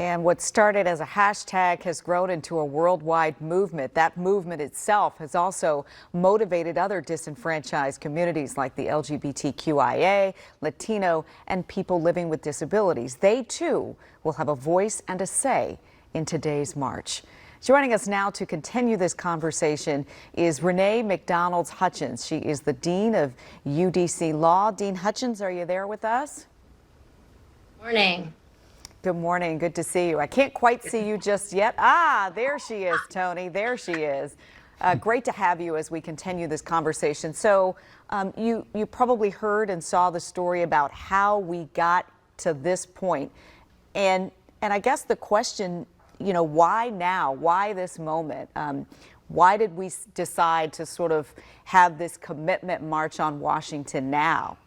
And what started as a hashtag has grown into a worldwide movement. That movement itself has also motivated other disenfranchised communities like the LGBTQIA, Latino, and people living with disabilities. They too will have a voice and a say in today's march. Joining us now to continue this conversation is Renée Hutchins. She is the Dean of UDC Law. Dean Hutchins, are you there with us? Morning. Good morning. Good to see you. I can't quite see you just yet. There she is, Tony. There she is. Great to have you as we continue this conversation. So you probably heard and saw the story about how we got to this point. And I guess the question, why now? Why this moment? Why did we decide to sort of have this commitment march on Washington now?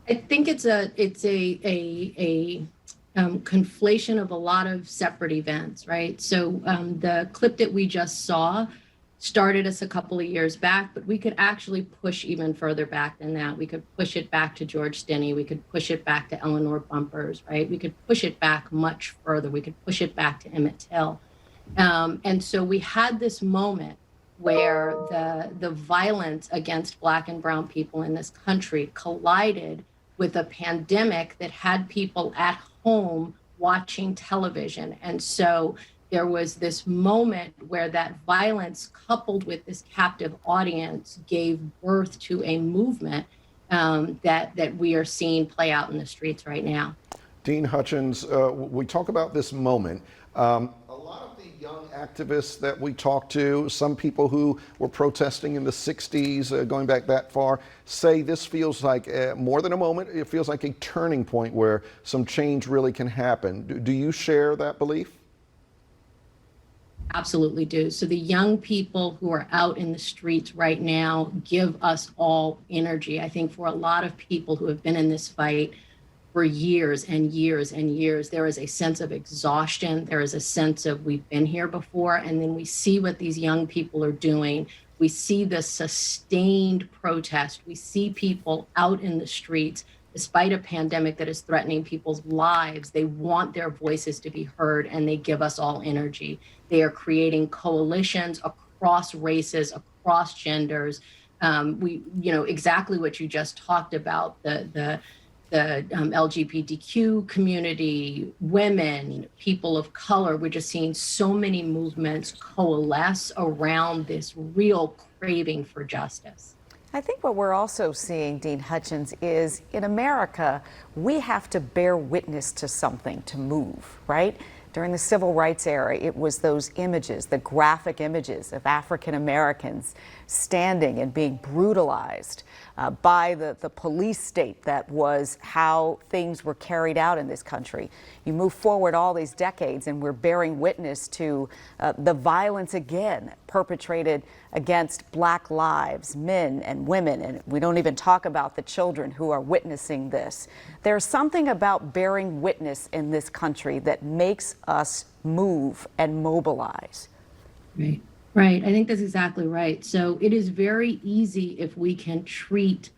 I think it's a conflation of a lot of separate events, right? So the clip that we just saw started us a couple of years back, but we could actually push even further back than that. We could push it back to George Stinney. We could push it back to Eleanor Bumpers, right? We could push it back much further. We could push it back to Emmett Till. And so we had this moment where the violence against Black and brown people in this country collided with a pandemic that had people at home watching television. And so there was this moment where that violence coupled with this captive audience gave birth to a movement that we are seeing play out in the streets right now. Dean Hutchins, we talk about this moment. A lot of the young activists that we talk to, some people who were protesting in the 60s, going back that far, say this feels like more than a moment. It feels like a turning point where some change really can happen. Do you share that belief? Absolutely do. So the young people who are out in the streets right now give us all energy. I think for a lot of people who have been in this fight for years and years and years, there is a sense of exhaustion. There is a sense of we've been here before. And then we see what these young people are doing. We see the sustained protest. We see people out in the streets, despite a pandemic that is threatening people's lives. They want their voices to be heard, and they give us all energy. They are creating coalitions across races, across genders. Exactly what you just talked about, the LGBTQ community, women, people of color. We're just seeing so many movements coalesce around this real craving for justice. I think what we're also seeing, Dean Hutchins, is in America, we have to bear witness to something to move, right? During the civil rights era, it was those images, the graphic images of African Americans standing and being brutalized by the police state. That was how things were carried out in this country. You move forward all these decades and we're bearing witness to the violence again perpetrated against Black lives, men and women, and we don't even talk about the children who are witnessing this. There's something about bearing witness in this country that makes us move and mobilize. Right. Right. I think that's exactly right. So it is very easy if we can treat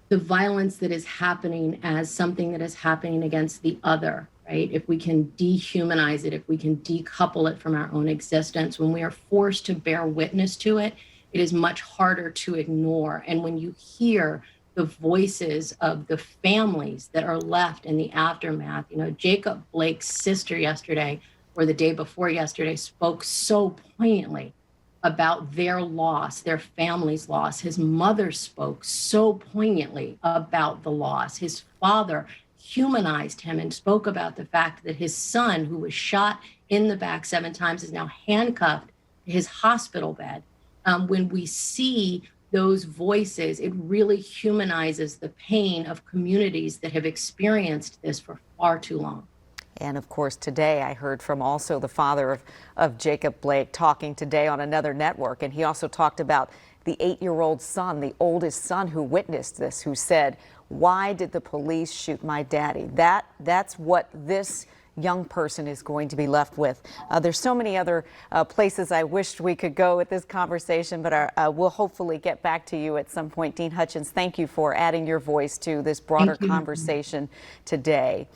the violence that is happening as something that is happening against the other, right? If we can dehumanize it, if we can decouple it from our own existence, when we are forced to bear witness to it, it is much harder to ignore. And when you hear the voices of the families that are left in the aftermath, Jacob Blake's sister yesterday, or the day before yesterday, spoke so poignantly about their loss, their family's loss. His mother spoke so poignantly about the loss. His father humanized him and spoke about the fact that his son, who was shot in the back 7 times, is now handcuffed to his hospital bed. When we see those voices, it really humanizes the pain of communities that have experienced this for far too long. And of course, today I heard from also the father of Jacob Blake talking today on another network. And he also talked about the 8-year-old son, the oldest son who witnessed this, who said, "Why did the police shoot my daddy?" That's what this young person is going to be left with. There's so many other places I wished we could go with this conversation, but we'll hopefully get back to you at some point. Dean Hutchins, thank you for adding your voice to this broader conversation today.